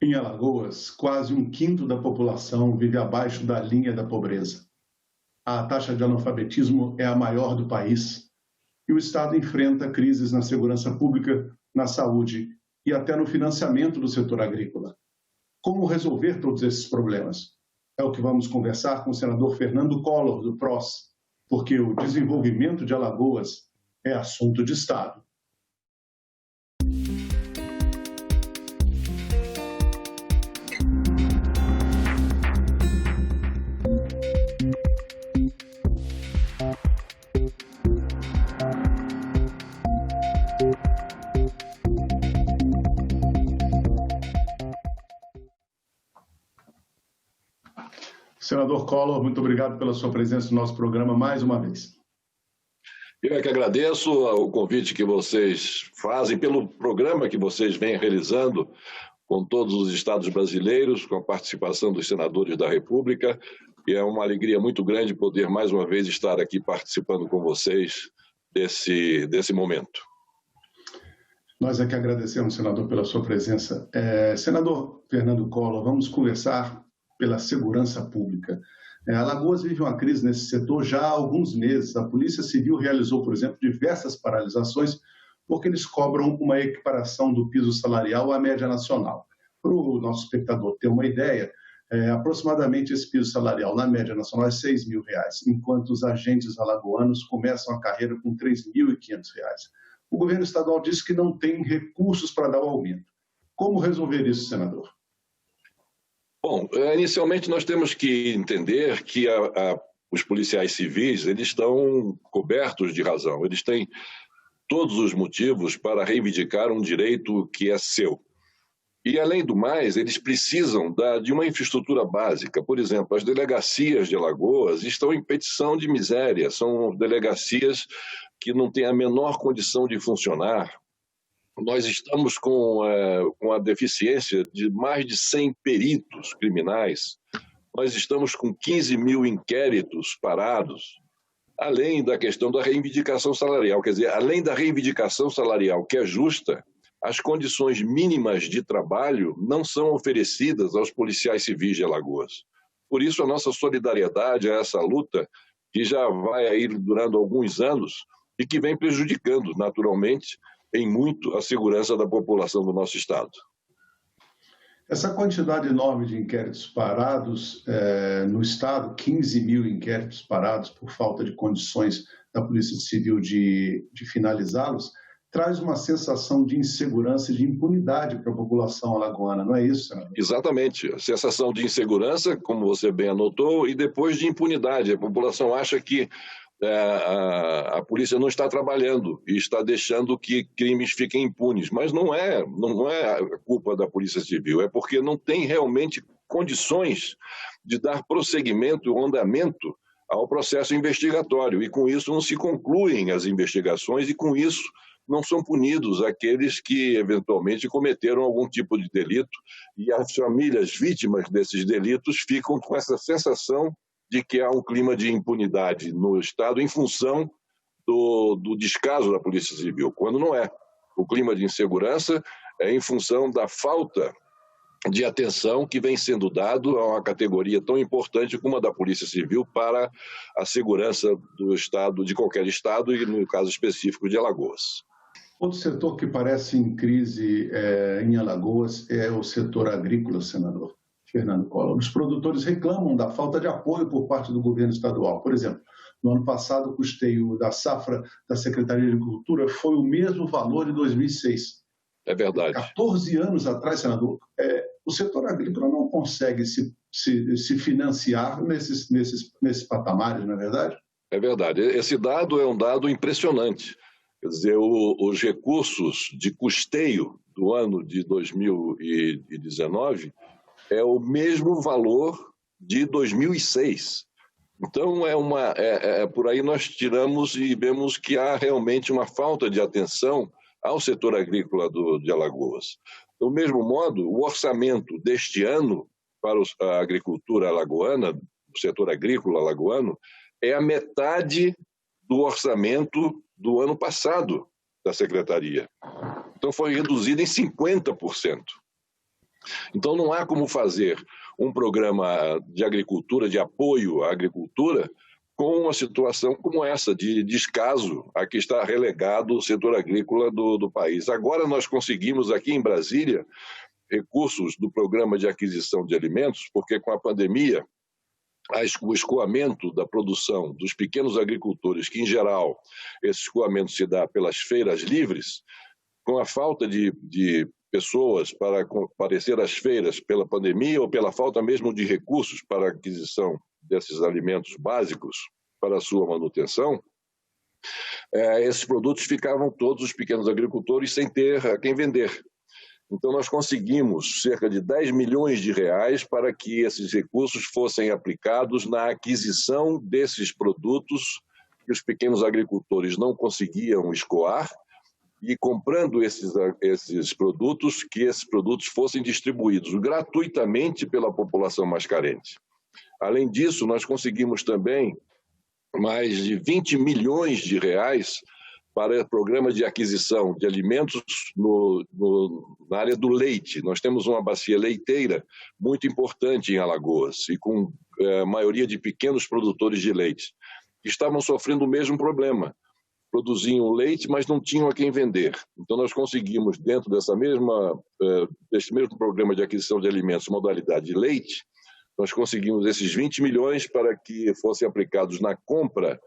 Em Alagoas, quase um quinto da população vive abaixo da linha da pobreza. A taxa de analfabetismo é a maior do país e o Estado enfrenta crises na segurança pública, na saúde e até no financiamento do setor agrícola. Como resolver todos esses problemas? É o que vamos conversar com o senador Fernando Collor, do PROS, porque o desenvolvimento de Alagoas é assunto de Estado. Senador Collor, muito obrigado pela sua presença no nosso programa mais uma vez. Eu é que agradeço o convite que vocês fazem, pelo programa que vocês vêm realizando com todos os estados brasileiros, com a participação dos senadores da República, e é uma alegria muito grande poder mais uma vez estar aqui participando com vocês desse momento. Nós é que agradecemos, senador, pela sua presença. Senador Fernando Collor, vamos conversar pela segurança pública. Alagoas vive uma crise nesse setor já há alguns meses. A Polícia Civil realizou, por exemplo, diversas paralisações porque eles cobram uma equiparação do piso salarial à média nacional. Para o nosso espectador ter uma ideia, aproximadamente esse piso salarial na média nacional é R$ 6.000, enquanto os agentes alagoanos começam a carreira com R$ 3.500. O governo estadual disse que não tem recursos para dar o aumento. Como resolver isso, senador? Bom, inicialmente nós temos que entender que os policiais civis eles estão cobertos de razão, eles têm todos os motivos para reivindicar um direito que é seu. E, além do mais, eles precisam de uma infraestrutura básica. Por exemplo, as delegacias de Alagoas estão em petição de miséria, são delegacias que não têm a menor condição de funcionar. Nós estamos com a deficiência de mais de 100 peritos criminais, nós estamos com 15.000 inquéritos parados, além da questão da reivindicação salarial. Quer dizer, além da reivindicação salarial, que é justa, as condições mínimas de trabalho não são oferecidas aos policiais civis de Alagoas. Por isso, a nossa solidariedade a essa luta, que já vai aí durando alguns anos e que vem prejudicando, naturalmente, em muito a segurança da população do nosso estado. Essa quantidade enorme de inquéritos parados no estado, 15.000 inquéritos parados por falta de condições da Polícia Civil de finalizá-los, traz uma sensação de insegurança e de impunidade para a população alagoana, não é isso, senador? Exatamente. A sensação de insegurança, como você bem anotou, e depois de impunidade. A população acha que a polícia não está trabalhando e está deixando que crimes fiquem impunes, mas não é culpa da Polícia Civil, é porque não tem realmente condições de dar prosseguimento ou andamento ao processo investigatório, e com isso não se concluem as investigações e com isso não são punidos aqueles que eventualmente cometeram algum tipo de delito, e as famílias vítimas desses delitos ficam com essa sensação de que há um clima de impunidade no Estado em função do descaso da Polícia Civil, quando não é. O clima de insegurança é em função da falta de atenção que vem sendo dado a uma categoria tão importante como a da Polícia Civil para a segurança do Estado, de qualquer Estado, e no caso específico de Alagoas. Outro setor que parece em crise em Alagoas é o setor agrícola, senador Fernando Collor. Os produtores reclamam da falta de apoio por parte do governo estadual. Por exemplo, no ano passado, o custeio da safra da Secretaria de Agricultura foi o mesmo valor de 2006. É verdade. 14 anos atrás, senador, o setor agrícola não consegue se financiar nesses patamares, não é verdade? É verdade. Esse dado é um dado impressionante. Quer dizer, os recursos de custeio do ano de 2019 é o mesmo valor de 2006. Então, por aí nós tiramos e vemos que há realmente uma falta de atenção ao setor agrícola de Alagoas. Do mesmo modo, o orçamento deste ano para a agricultura alagoana, o setor agrícola alagoano, é a metade do orçamento do ano passado da Secretaria. Então, foi reduzido em 50%. Então, não há como fazer um programa de agricultura, de apoio à agricultura, com uma situação como essa, de descaso a que está relegado o setor agrícola do país. Agora nós conseguimos aqui em Brasília recursos do programa de aquisição de alimentos, porque com a pandemia, o escoamento da produção dos pequenos agricultores, que em geral esse escoamento se dá pelas feiras livres, com a falta de pessoas para comparecer às feiras pela pandemia ou pela falta mesmo de recursos para a aquisição desses alimentos básicos para a sua manutenção, esses produtos ficavam todos os pequenos agricultores sem ter a quem vender. Então nós conseguimos cerca de 10 milhões de reais para que esses recursos fossem aplicados na aquisição desses produtos que os pequenos agricultores não conseguiam escoar, e comprando esses produtos, que esses produtos fossem distribuídos gratuitamente pela população mais carente. Além disso, nós conseguimos também mais de 20 milhões de reais para o programa de aquisição de alimentos na área do leite. Nós temos uma bacia leiteira muito importante em Alagoas e com a maioria de pequenos produtores de leite, que estavam sofrendo o mesmo problema. Produziam leite, mas não tinham a quem vender. Então, nós conseguimos, dentro desse mesmo programa de aquisição de alimentos, modalidade de leite, nós conseguimos esses 20 milhões para que fossem aplicados na compra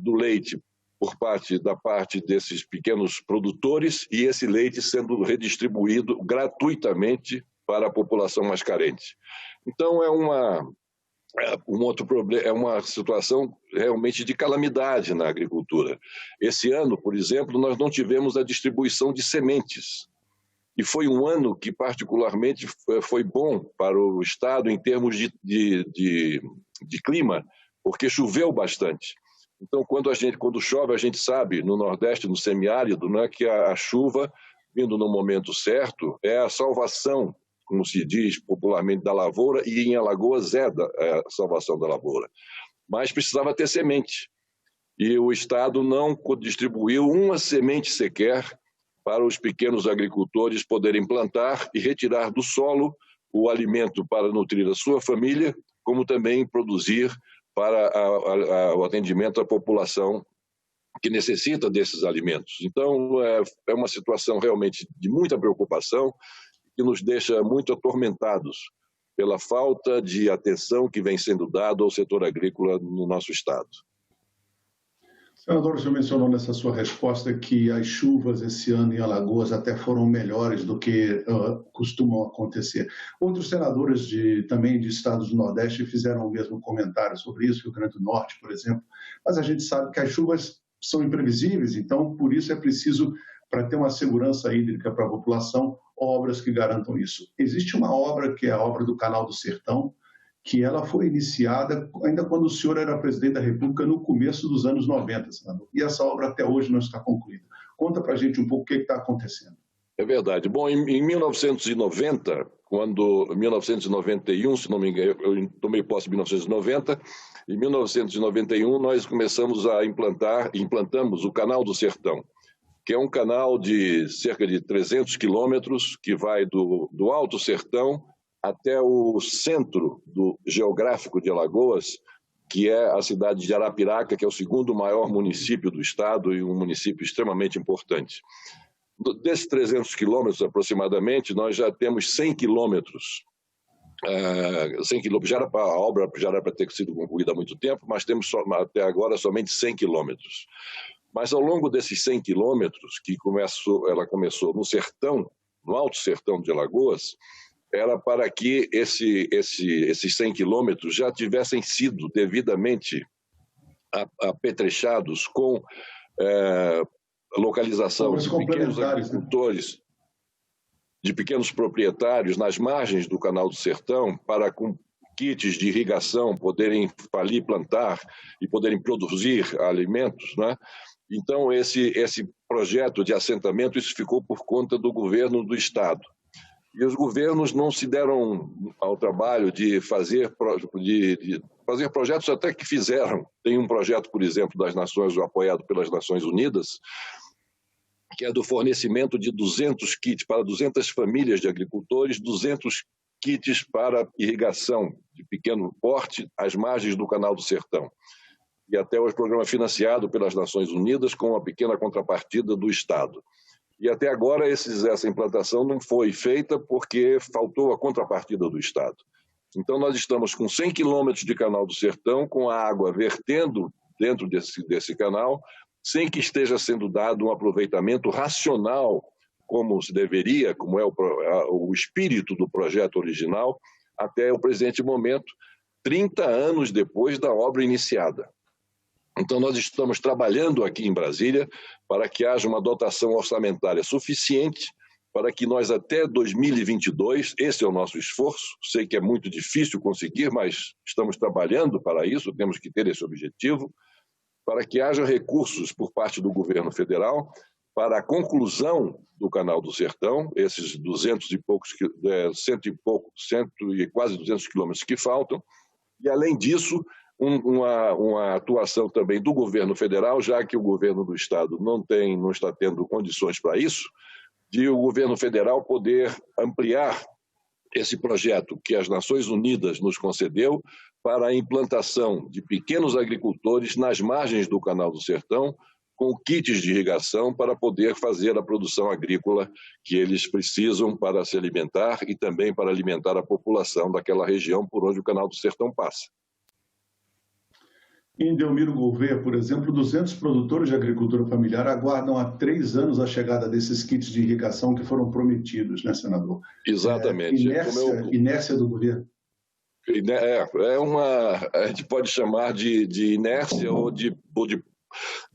do leite por parte desses pequenos produtores e esse leite sendo redistribuído gratuitamente para a população mais carente. Então, um outro problema, é uma situação realmente de calamidade na agricultura. Esse ano, por exemplo, nós não tivemos a distribuição de sementes. E foi um ano que particularmente foi bom para o Estado em termos de clima, porque choveu bastante. Então, quando chove, a gente sabe, no Nordeste, no semiárido, né, que a chuva, vindo no momento certo, é a salvação, como se diz popularmente, da lavoura, e em Alagoas é a salvação da lavoura. Mas precisava ter semente. E o Estado não distribuiu uma semente sequer para os pequenos agricultores poderem plantar e retirar do solo o alimento para nutrir a sua família, como também produzir para o atendimento à população que necessita desses alimentos. Então, é uma situação realmente de muita preocupação, que nos deixa muito atormentados pela falta de atenção que vem sendo dada ao setor agrícola no nosso estado. Senador, o senhor mencionou nessa sua resposta que as chuvas esse ano em Alagoas até foram melhores do que costumam acontecer. Outros senadores também de estados do Nordeste fizeram o mesmo comentário sobre isso, Rio Grande do Norte, por exemplo, mas a gente sabe que as chuvas são imprevisíveis, então por isso é preciso, para ter uma segurança hídrica para a população, obras que garantam isso. Existe uma obra que é a obra do Canal do Sertão, que ela foi iniciada ainda quando o senhor era presidente da República, no começo dos anos 90, senador. E essa obra até hoje não está concluída. Conta para a gente um pouco o que está acontecendo. É verdade. Bom, em 1990, 1991, se não me engano, eu tomei posse em 1990, em 1991 nós começamos a implantamos o Canal do Sertão, que é um canal de cerca de 300 quilômetros, que vai do Alto Sertão até o centro geográfico de Alagoas, que é a cidade de Arapiraca, que é o segundo maior município do estado e um município extremamente importante. Desses 300 quilômetros aproximadamente, nós já temos 100 quilômetros. 100 quilômetros, a obra já era para ter sido concluída há muito tempo, mas temos até agora somente 100 quilômetros. Mas ao longo desses 100 quilômetros, que ela começou no sertão, no Alto Sertão de Alagoas, era para que esses 100 quilômetros já tivessem sido devidamente apetrechados com localização de pequenos agricultores, de pequenos proprietários nas margens do Canal do Sertão, para com kits de irrigação poderem ali plantar e poderem produzir alimentos, né? Então, esse projeto de assentamento, isso ficou por conta do governo do Estado. E os governos não se deram ao trabalho de fazer projetos, até que fizeram. Tem um projeto, por exemplo, das Nações, apoiado pelas Nações Unidas, que é do fornecimento de 200 kits para 200 famílias de agricultores, 200 kits para irrigação de pequeno porte às margens do Canal do Sertão. E até hoje o programa financiado pelas Nações Unidas com uma pequena contrapartida do Estado. E até agora essa implantação não foi feita porque faltou a contrapartida do Estado. Então nós estamos com 100 quilômetros de Canal do Sertão, com a água vertendo dentro desse canal, sem que esteja sendo dado um aproveitamento racional, como se deveria, como é o espírito do projeto original, até o presente momento, 30 anos depois da obra iniciada. Então, nós estamos trabalhando aqui em Brasília para que haja uma dotação orçamentária suficiente para que nós, até 2022, esse é o nosso esforço, sei que é muito difícil conseguir, mas estamos trabalhando para isso, temos que ter esse objetivo, para que haja recursos por parte do governo federal para a conclusão do Canal do Sertão, esses 200 e poucos, quase 200 quilômetros que faltam, e, além disso, uma atuação também do governo federal, já que o governo do estado não está tendo condições para isso, de o governo federal poder ampliar esse projeto que as Nações Unidas nos concedeu para a implantação de pequenos agricultores nas margens do Canal do Sertão, com kits de irrigação para poder fazer a produção agrícola que eles precisam para se alimentar e também para alimentar a população daquela região por onde o Canal do Sertão passa. Em Delmiro Gouveia, por exemplo, 200 produtores de agricultura familiar aguardam há 3 anos a chegada desses kits de irrigação que foram prometidos, né, senador? Exatamente. Inércia do governo. A gente pode chamar de inércia ou de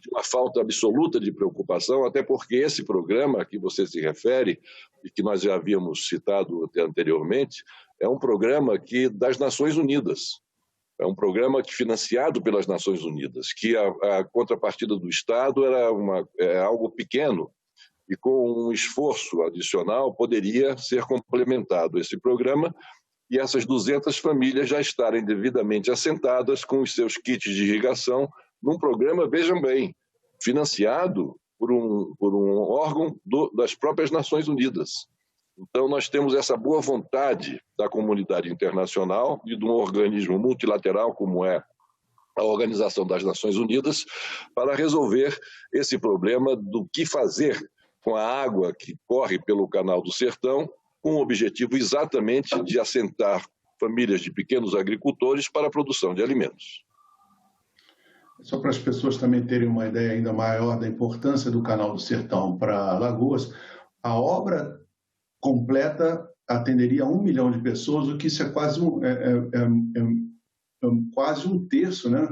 uma falta absoluta de preocupação, até porque esse programa a que você se refere, e que nós já havíamos citado até anteriormente, é um programa das Nações Unidas. É um programa financiado pelas Nações Unidas, que a contrapartida do Estado era algo pequeno e com um esforço adicional poderia ser complementado esse programa e essas 200 famílias já estarem devidamente assentadas com os seus kits de irrigação num programa, vejam bem, financiado por um órgão das próprias Nações Unidas. Então, nós temos essa boa vontade da comunidade internacional e de um organismo multilateral, como é a Organização das Nações Unidas, para resolver esse problema do que fazer com a água que corre pelo Canal do Sertão, com o objetivo exatamente de assentar famílias de pequenos agricultores para a produção de alimentos. Só para as pessoas também terem uma ideia ainda maior da importância do Canal do Sertão para Alagoas, a obra completa atenderia 1 milhão de pessoas, o que isso é quase quase um terço, né?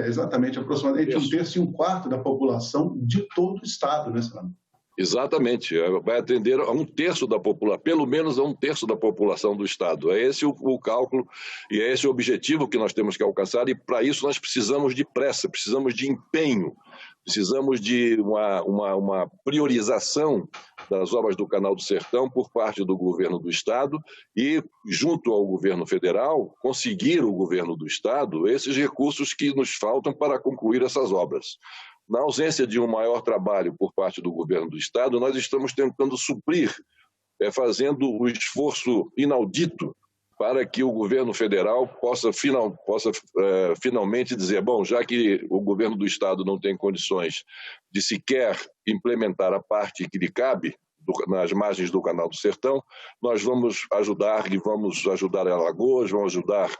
Exatamente, aproximadamente um terço e um quarto da população de todo o estado, né, senador? Exatamente, vai atender a um terço da população, pelo menos a um terço da população do estado. É esse o cálculo e é esse o objetivo que nós temos que alcançar, e para isso nós precisamos de pressa, precisamos de empenho, precisamos de uma priorização das obras do Canal do Sertão por parte do governo do estado e, junto ao governo federal, conseguir o governo do estado esses recursos que nos faltam para concluir essas obras. Na ausência de um maior trabalho por parte do governo do estado, nós estamos tentando suprir, fazendo o esforço inaudito para que o governo federal possa finalmente dizer, bom, já que o governo do estado não tem condições de sequer implementar a parte que lhe cabe nas margens do Canal do Sertão, nós vamos ajudar Alagoas, vamos ajudar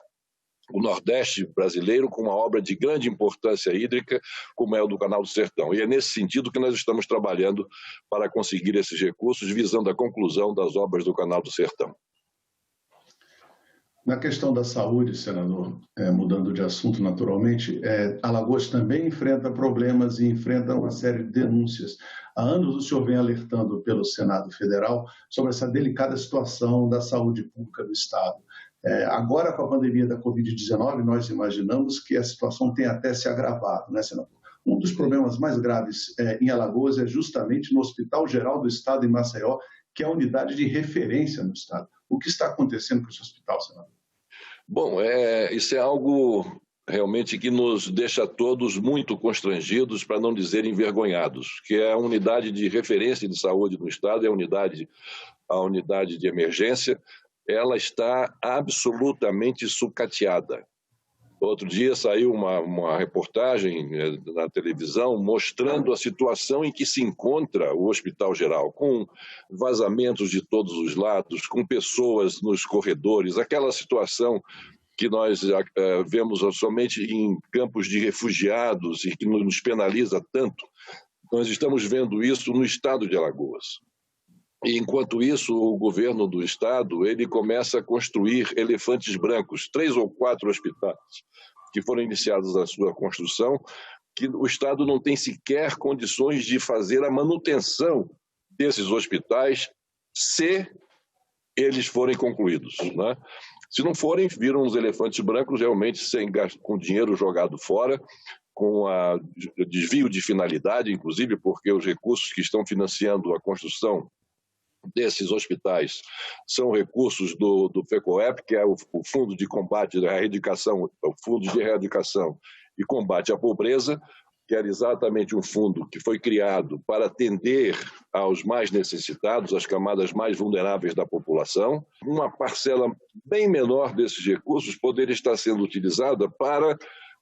o Nordeste brasileiro com uma obra de grande importância hídrica, como é o do Canal do Sertão. E é nesse sentido que nós estamos trabalhando para conseguir esses recursos, visando a conclusão das obras do Canal do Sertão. Na questão da saúde, senador, mudando de assunto naturalmente, Alagoas também enfrenta problemas e enfrenta uma série de denúncias. Há anos o senhor vem alertando pelo Senado Federal sobre essa delicada situação da saúde pública do Estado. Agora, com a pandemia da Covid-19, nós imaginamos que a situação tem até se agravado, né, senador? Um dos problemas mais graves em Alagoas é justamente no Hospital Geral do Estado, em Maceió, que é a unidade de referência no Estado. O que está acontecendo com esse hospital, senador? Bom, isso é algo realmente que nos deixa todos muito constrangidos, para não dizer envergonhados, que é a unidade de referência de saúde no Estado, é a unidade de emergência, ela está absolutamente sucateada. Outro dia saiu uma reportagem na televisão mostrando a situação em que se encontra o Hospital Geral, com vazamentos de todos os lados, com pessoas nos corredores, aquela situação que nós vemos somente em campos de refugiados e que nos penaliza tanto. Nós estamos vendo isso no estado de Alagoas. E, enquanto isso, o governo do estado ele começa a construir elefantes brancos, 3 ou 4 hospitais que foram iniciados a sua construção, que o estado não tem sequer condições de fazer a manutenção desses hospitais se eles forem concluídos, né? Se não forem, viram os elefantes brancos realmente com dinheiro jogado fora, com desvio de finalidade, inclusive porque os recursos que estão financiando a construção desses hospitais são recursos do FECOEP, que é o Fundo de Combate à Erradicação, o Fundo de Erradicação e Combate à Pobreza, que era exatamente um fundo que foi criado para atender aos mais necessitados, às camadas mais vulneráveis da população. Uma parcela bem menor desses recursos poderia estar sendo utilizada para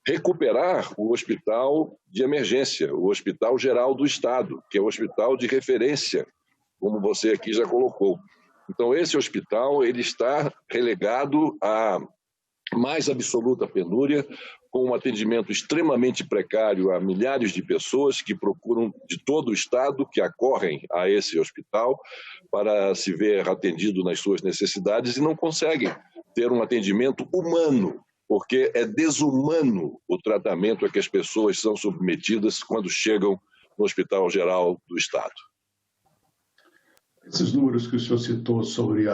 recuperar o hospital de emergência, o Hospital Geral do Estado, que é o hospital de referência, como você aqui já colocou. Então, esse hospital ele está relegado à mais absoluta penúria, com um atendimento extremamente precário a milhares de pessoas que procuram de todo o estado, que acorrem a esse hospital para se ver atendido nas suas necessidades e não conseguem ter um atendimento humano, porque é desumano o tratamento a que as pessoas são submetidas quando chegam no Hospital Geral do Estado. Esses números que o senhor citou sobre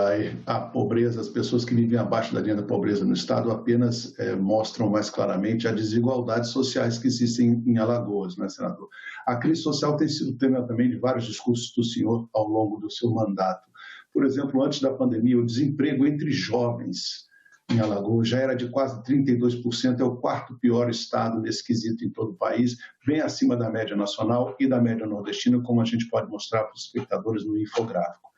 a pobreza, as pessoas que vivem abaixo da linha da pobreza no Estado, apenas mostram mais claramente as desigualdades sociais que existem em Alagoas, né, senador? A crise social tem sido tema também de vários discursos do senhor ao longo do seu mandato. Por exemplo, antes da pandemia, o desemprego entre jovens em Alagoas já era de quase 32%, é o 4º pior estado nesse quesito em todo o país, bem acima da média nacional e da média nordestina, como a gente pode mostrar para os espectadores no infográfico.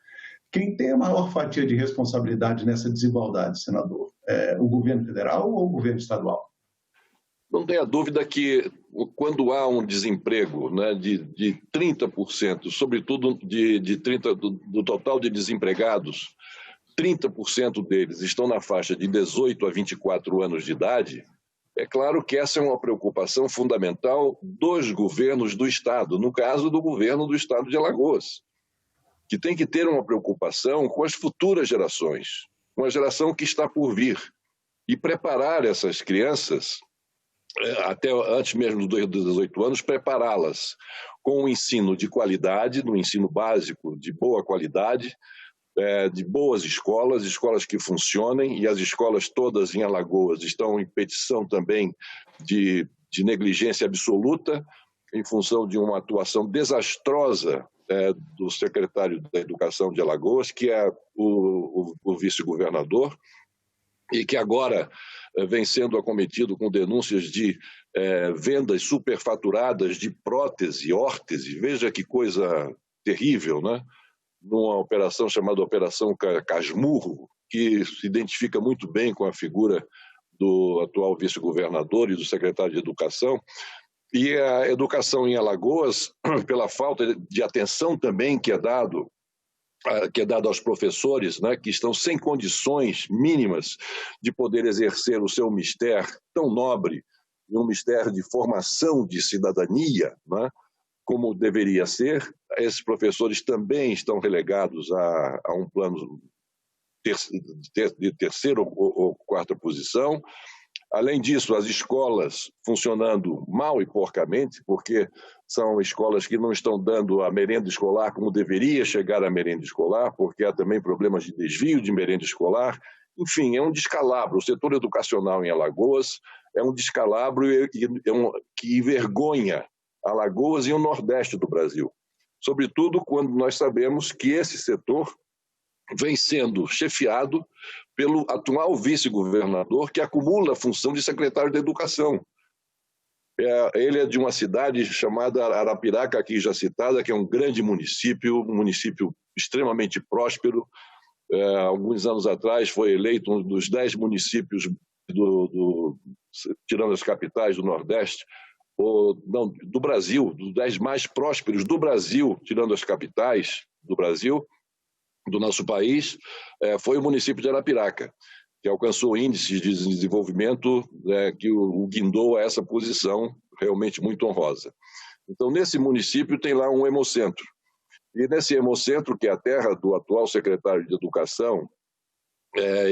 Quem tem a maior fatia de responsabilidade nessa desigualdade, senador? O governo federal ou o governo estadual? Não tenha dúvida que quando há um desemprego, né, de 30%, sobretudo do total de desempregados, 30% deles estão na faixa de 18 a 24 anos de idade, é claro que essa é uma preocupação fundamental dos governos do Estado, no caso do governo do Estado de Alagoas, que tem que ter uma preocupação com as futuras gerações, com a geração que está por vir, e preparar essas crianças, até antes mesmo dos 18 anos, prepará-las com um ensino de qualidade, no ensino básico de boa qualidade, de boas escolas que funcionem, e as escolas todas em Alagoas estão em petição também de negligência absoluta, em função de uma atuação desastrosa do secretário da Educação de Alagoas, que é o vice-governador, e que agora vem sendo acometido com denúncias de vendas superfaturadas de prótese, órtese. Veja que coisa terrível, né? Numa operação chamada Operação Casmurro, que se identifica muito bem com a figura do atual vice-governador e do secretário de Educação. E a educação em Alagoas, pela falta de atenção também que é dado aos professores, né, que estão sem condições mínimas de poder exercer o seu mistério tão nobre, um mistério de formação de cidadania, né, como deveria ser. Esses professores também estão relegados a um plano de terceira ou quarta posição. Além disso, as escolas funcionando mal e porcamente, porque são escolas que não estão dando a merenda escolar como deveria chegar a merenda escolar, porque há também problemas de desvio de merenda escolar. Enfim, é um descalabro. O setor educacional em Alagoas é um descalabro que envergonha Alagoas e o Nordeste do Brasil. Sobretudo quando nós sabemos que esse setor vem sendo chefiado pelo atual vice-governador, que acumula a função de secretário da Educação. Ele é de uma cidade chamada Arapiraca, aqui já citada, que é um grande município, um município extremamente próspero. Alguns anos atrás foi eleito um dos 10 municípios, tirando as capitais do Nordeste, do Brasil, dos 10 mais prósperos do Brasil, tirando as capitais do Brasil, do nosso país, foi o município de Arapiraca, que alcançou índices de desenvolvimento que o guindou a essa posição realmente muito honrosa. Então, nesse município tem lá um hemocentro. E nesse hemocentro, que é a terra do atual secretário de Educação,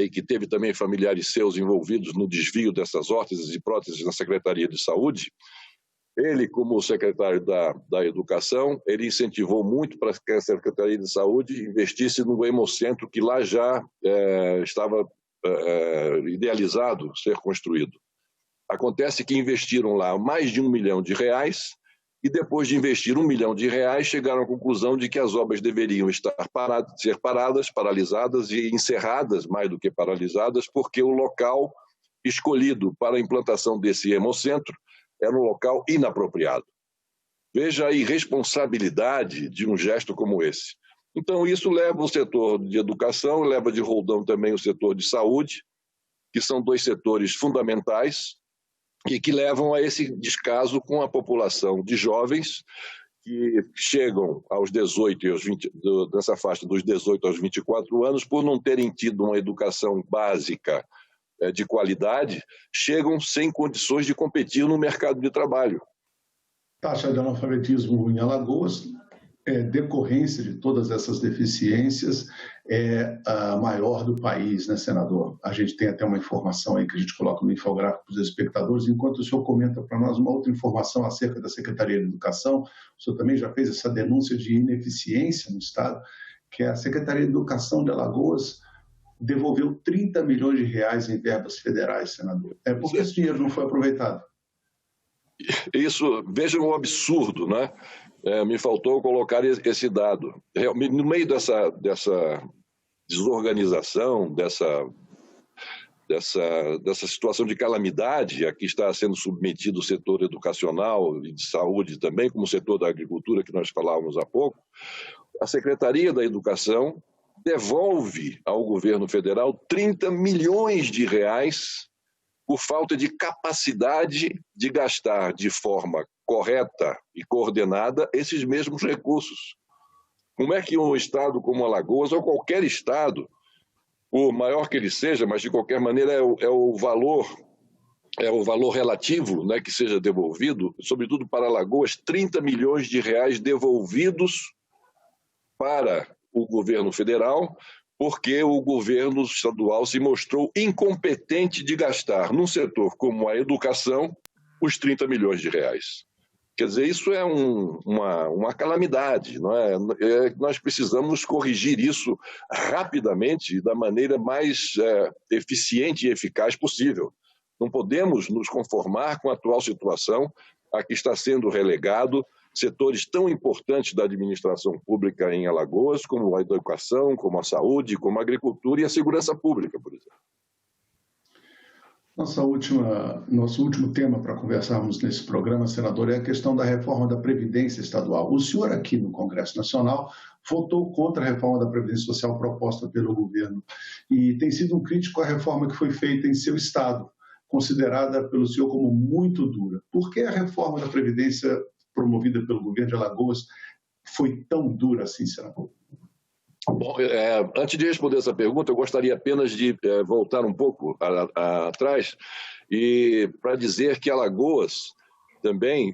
e que teve também familiares seus envolvidos no desvio dessas órteses e próteses na Secretaria de Saúde, ele, como secretário da Educação, ele incentivou muito para que a Secretaria de Saúde investisse no hemocentro que lá já estava idealizado ser construído. Acontece que investiram lá mais de R$1 milhão e depois de investir R$1 milhão, chegaram à conclusão de que as obras deveriam ser paradas, paralisadas e encerradas, mais do que paralisadas, porque o local escolhido para a implantação desse hemocentro era um local inapropriado. Veja a irresponsabilidade de um gesto como esse. Então, isso leva o setor de educação, leva de roldão também o setor de saúde, que são 2 setores fundamentais e que levam a esse descaso com a população de jovens que chegam aos 18 e aos 20, nessa faixa dos 18 aos 24 anos, por não terem tido uma educação básica de qualidade, chegam sem condições de competir no mercado de trabalho. Taxa de analfabetismo em Alagoas, decorrência de todas essas deficiências, é a maior do país, né, senador? A gente tem até uma informação aí que a gente coloca no infográfico para os espectadores, enquanto o senhor comenta para nós uma outra informação acerca da Secretaria de Educação. O senhor também já fez essa denúncia de ineficiência no Estado, que a Secretaria de Educação de Alagoas devolveu R$30 milhões em verbas federais, senador. Por que esse dinheiro não foi aproveitado? Isso, veja um absurdo, né? Me faltou colocar esse dado. No meio dessa desorganização, dessa situação de calamidade a que está sendo submetido o setor educacional e de saúde também, como o setor da agricultura que nós falávamos há pouco, a Secretaria da Educação devolve ao governo federal R$30 milhões por falta de capacidade de gastar de forma correta e coordenada esses mesmos recursos. Como é que um estado como Alagoas, ou qualquer estado, por maior que ele seja, mas de qualquer maneira é o valor relativo, né, que seja devolvido, sobretudo para Alagoas, R$30 milhões devolvidos para o governo federal, porque o governo estadual se mostrou incompetente de gastar num setor como a educação os R$30 milhões. Quer dizer, isso é uma calamidade, não é? Nós precisamos corrigir isso rapidamente e da maneira mais eficiente e eficaz possível. Não podemos nos conformar com a atual situação a que está sendo relegado setores tão importantes da administração pública em Alagoas, como a educação, como a saúde, como a agricultura e a segurança pública, por exemplo. Nosso último tema para conversarmos nesse programa, senador, é a questão da reforma da Previdência Estadual. O senhor aqui no Congresso Nacional votou contra a reforma da Previdência Social proposta pelo governo e tem sido um crítico à reforma que foi feita em seu estado, considerada pelo senhor como muito dura. Por que a reforma da Previdência promovida pelo governo de Alagoas foi tão dura assim, senador? Bom, antes de responder essa pergunta, eu gostaria apenas de voltar um pouco atrás e para dizer que Alagoas também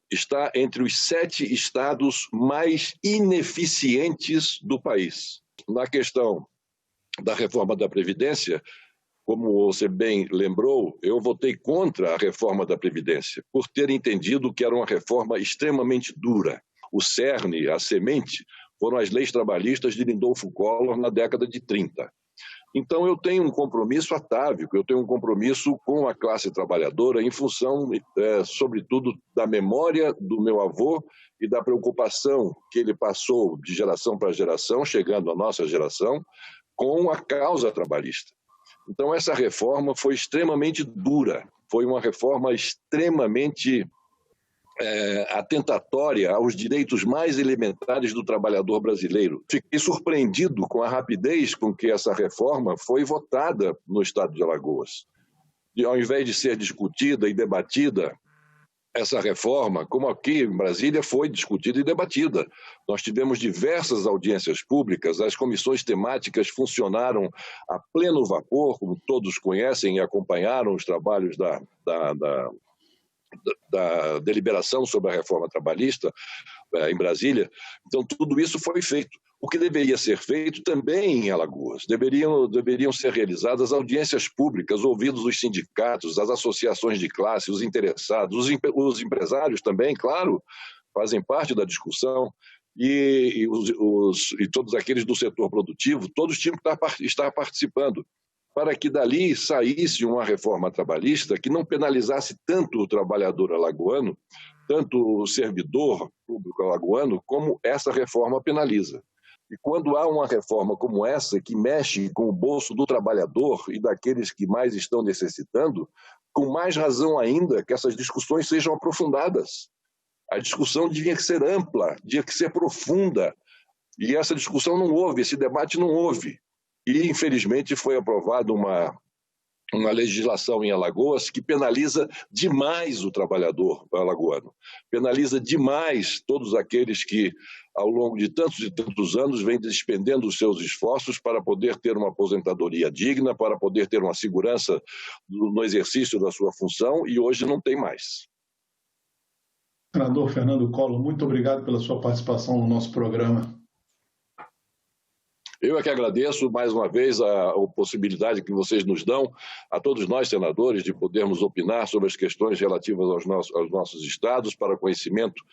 está entre os 7 estados mais ineficientes do país. Na questão da reforma da Previdência, como você bem lembrou, eu votei contra a reforma da Previdência, por ter entendido que era uma reforma extremamente dura. O cerne, a semente, foram as leis trabalhistas de Lindolfo Collor na década de 30. Então, eu tenho um compromisso atávico, eu tenho um compromisso com a classe trabalhadora em função, sobretudo, da memória do meu avô e da preocupação que ele passou de geração para geração, chegando à nossa geração, com a causa trabalhista. Então, essa reforma foi extremamente dura, foi uma reforma extremamente atentatória aos direitos mais elementares do trabalhador brasileiro. Fiquei surpreendido com a rapidez com que essa reforma foi votada no estado de Alagoas. E, ao invés de ser discutida e debatida, essa reforma, como aqui em Brasília, foi discutida e debatida. Nós tivemos diversas audiências públicas, as comissões temáticas funcionaram a pleno vapor, como todos conhecem e acompanharam os trabalhos da deliberação sobre a reforma trabalhista em Brasília. Então, tudo isso foi feito. O que deveria ser feito também em Alagoas. Deveriam ser realizadas audiências públicas, ouvidos os sindicatos, as associações de classe, os interessados, os empresários também, claro, fazem parte da discussão, e todos aqueles do setor produtivo, todos tinham que estar participando, para que dali saísse uma reforma trabalhista que não penalizasse tanto o trabalhador alagoano, tanto o servidor público alagoano, como essa reforma penaliza. E quando há uma reforma como essa, que mexe com o bolso do trabalhador e daqueles que mais estão necessitando, com mais razão ainda que essas discussões sejam aprofundadas. A discussão devia ser ampla, devia ser profunda. E essa discussão não houve, esse debate não houve. E, infelizmente, foi aprovada uma legislação em Alagoas que penaliza demais o trabalhador alagoano, penaliza demais todos aqueles que, ao longo de tantos e tantos anos, vêm despendendo os seus esforços para poder ter uma aposentadoria digna, para poder ter uma segurança no exercício da sua função, e hoje não tem mais. Senador Fernando Collor, muito obrigado pela sua participação no nosso programa. Eu é que agradeço mais uma vez a possibilidade que vocês nos dão, a todos nós, senadores, de podermos opinar sobre as questões relativas aos nossos estados, para conhecimento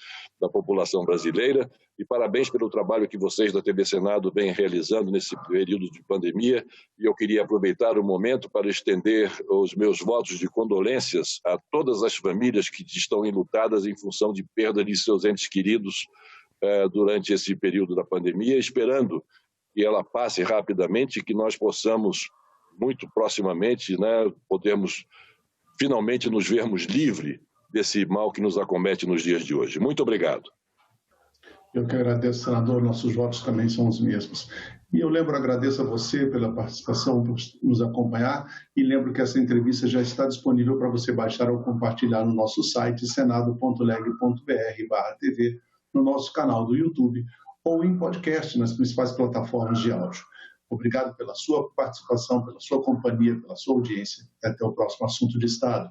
da população brasileira. E parabéns pelo trabalho que vocês da TV Senado vêm realizando nesse período de pandemia. E eu queria aproveitar o momento para estender os meus votos de condolências a todas as famílias que estão enlutadas em função de perda de seus entes queridos durante esse período da pandemia, esperando que ela passe rapidamente e que nós possamos, muito proximamente, podermos finalmente nos vermos livres desse mal que nos acomete nos dias de hoje. Muito obrigado. Eu que agradeço, senador, nossos votos também são os mesmos. E eu agradeço a você pela participação, por nos acompanhar, e lembro que essa entrevista já está disponível para você baixar ou compartilhar no nosso site senado.leg.br/tv, no nosso canal do YouTube, ou em podcast nas principais plataformas de áudio. Obrigado pela sua participação, pela sua companhia, pela sua audiência. E até o próximo Assunto de Estado.